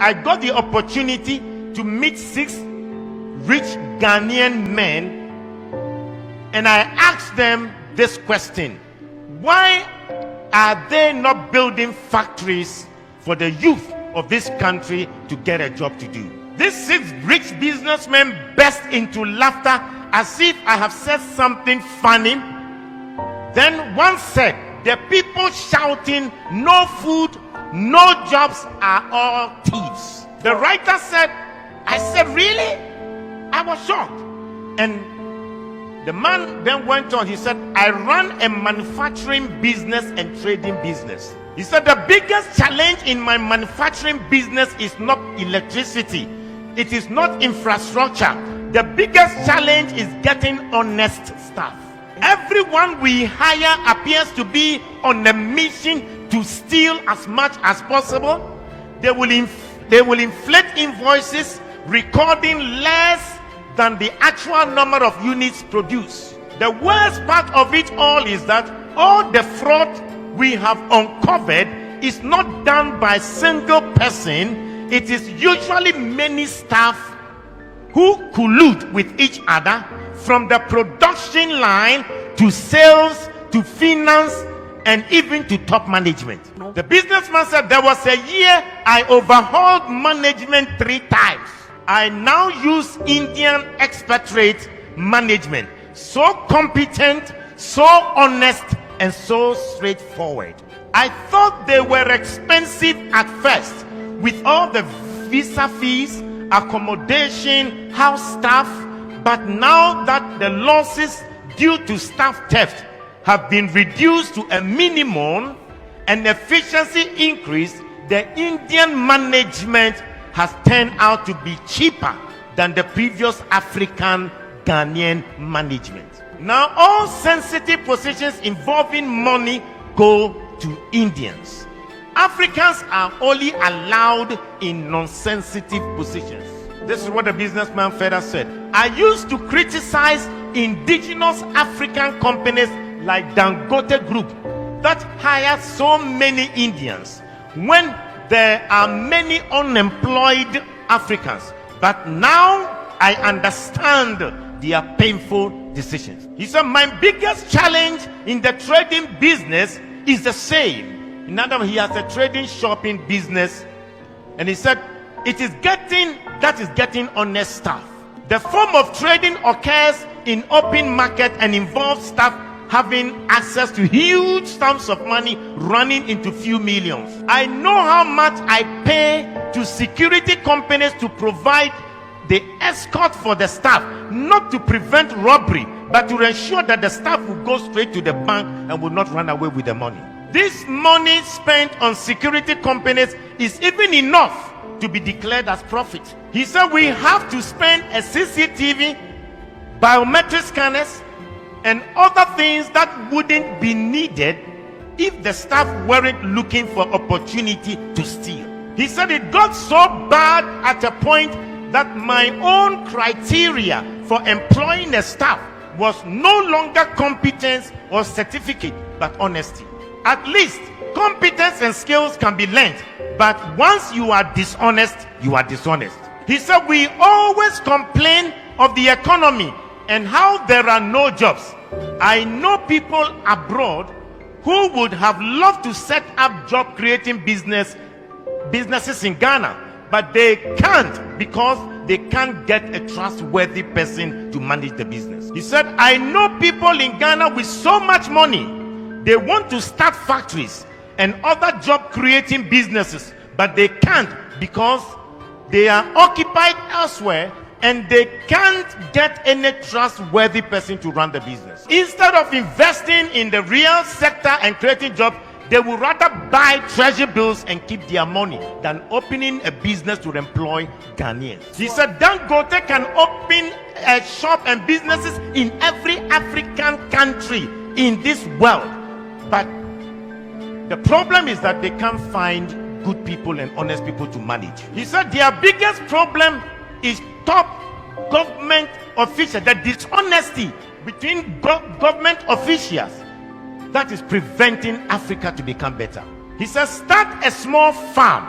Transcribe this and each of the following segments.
I got the opportunity to meet 6 rich Ghanaian men, and I asked them this question: why are they not building factories for the youth of this country to get a job to do? These 6 rich businessmen burst into laughter as if I have said something funny. Then one said, the people shouting, "No food, no jobs are all thieves." The writer said, I said, "Really?" I was shocked. And the man then went on. He said, "I run a manufacturing business and trading business." He said, "The biggest challenge in my manufacturing business is not electricity. It is not infrastructure. The biggest challenge is getting honest staff. Everyone we hire appears to be on a mission to steal as much as possible. They will inflate invoices, recording less than the actual number of units produced. The worst part of it all is that all the fraud we have uncovered is not done by a single person. It is usually many staff who collude with each other, from the production line to sales to finance and even to top management." The businessman said, "There was a year I overhauled management 3 times. I now use Indian expatriate management. So competent, so honest, and so straightforward. I thought they were expensive at first, with all the visa fees, accommodation, house staff. But now that the losses due to staff theft have been reduced to a minimum and efficiency increased, the Indian management has turned out to be cheaper than the previous African Ghanaian management. Now all sensitive positions involving money go to Indians. Africans are only allowed in non-sensitive positions." This is what the businessman further said. "I used to criticize indigenous African companies like Dangote Group that hire so many Indians when there are many unemployed Africans. But now I understand their painful decisions." He said, "My biggest challenge in the trading business is the same." In other words, he has a trading shopping business, and he said, "It is getting honest staff. The form of trading occurs in open market and involves staff having access to huge sums of money running into few millions. I know how much I pay to security companies to provide the escort for the staff, not to prevent robbery, but to ensure that the staff will go straight to the bank and will not run away with the money. This money spent on security companies is even enough to be declared as profit." He said, "We have to spend a CCTV, biometric scanners, and other things that wouldn't be needed if the staff weren't looking for opportunity to steal." He said, "It got so bad at a point that my own criteria for employing a staff was no longer competence or certificate, but honesty. At least competence and skills can be learned, but once you are dishonest, you are dishonest." He said, "We always complain of the economy and how there are no jobs. I know people abroad who would have loved to set up job creating businesses in Ghana, but they can't because they can't get a trustworthy person to manage the business." He said, "I know people in Ghana with so much money. They want to start factories and other job creating businesses, but they can't because they are occupied elsewhere and they can't get any trustworthy person to run the business. Instead of investing in the real sector and creating jobs, they would rather buy treasury bills and keep their money than opening a business to employ Ghanaians." He said, "Dangote can open a shop and businesses in every African country in this world, but the problem is that they can't find good people and honest people to manage." He said their biggest problem is top government officials, the dishonesty between government officials that is preventing Africa to become better. He says, "Start a small farm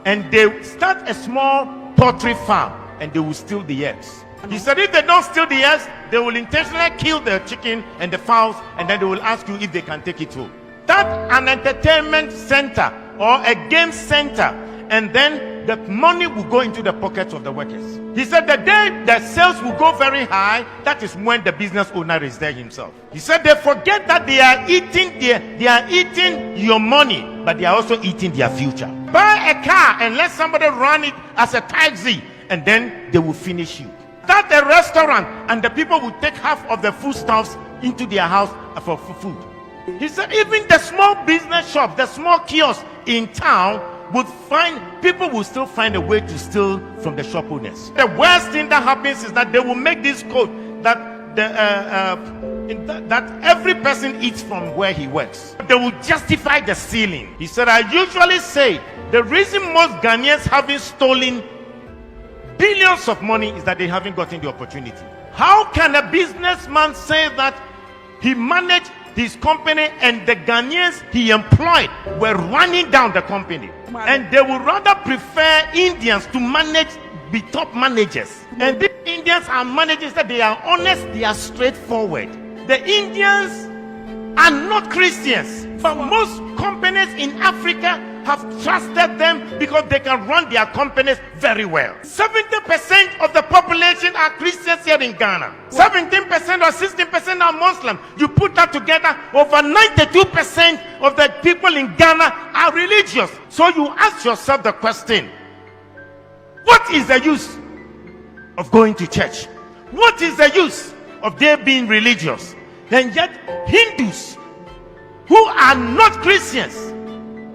and they start a small poultry farm, and they will steal the eggs. He said if they don't steal the eggs, they will intentionally kill the chicken and the fowls, and then they will ask you if they can take it home. Start an entertainment center or a game center, and then the money will go into the pockets of the workers. He said the day the sales will go very high, that is when the business owner is there himself. He said they forget that they are eating your money, but they are also eating their future. Buy a car and let somebody run it as a taxi, and then they will finish you. Start a restaurant, and the people will take half of the foodstuffs into their house for food. He said even the small business shops, the small kiosks in town, people will still find a way to steal from the shop owners. The worst thing that happens is that they will make this code that that every person eats from where he works. They will justify the stealing. He said, I usually say the reason most Ghanaians haven't stolen billions of money is that they haven't gotten the opportunity. How can a businessman say that he managed his company and the Ghanaians he employed were running down the company, and they would rather prefer Indians to be top managers? And these Indians are managers that they are honest, they are straightforward. The Indians are not Christians, but most companies in Africa have trusted them because they can run their companies very well. 70% of the population are Christians here in Ghana. 17% or 16% are Muslim. You put that together, over 92% of the people in Ghana are religious. So you ask yourself the question, what is the use of going to church? What is the use of their being religious? And yet Hindus who are not Christians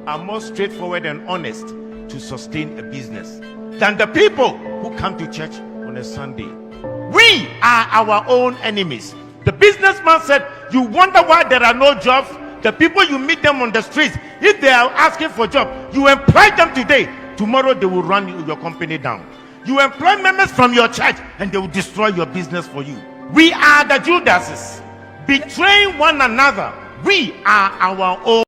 are more straightforward and honest to sustain a business than the people who come to church on a Sunday. We are our own enemies. The businessman said, you wonder why there are no jobs? The people you meet them on the streets, if they are asking for job, you employ them today. Tomorrow they will run your company down. You employ members from your church and they will destroy your business for you. We are the Judases, betraying one another. We are our own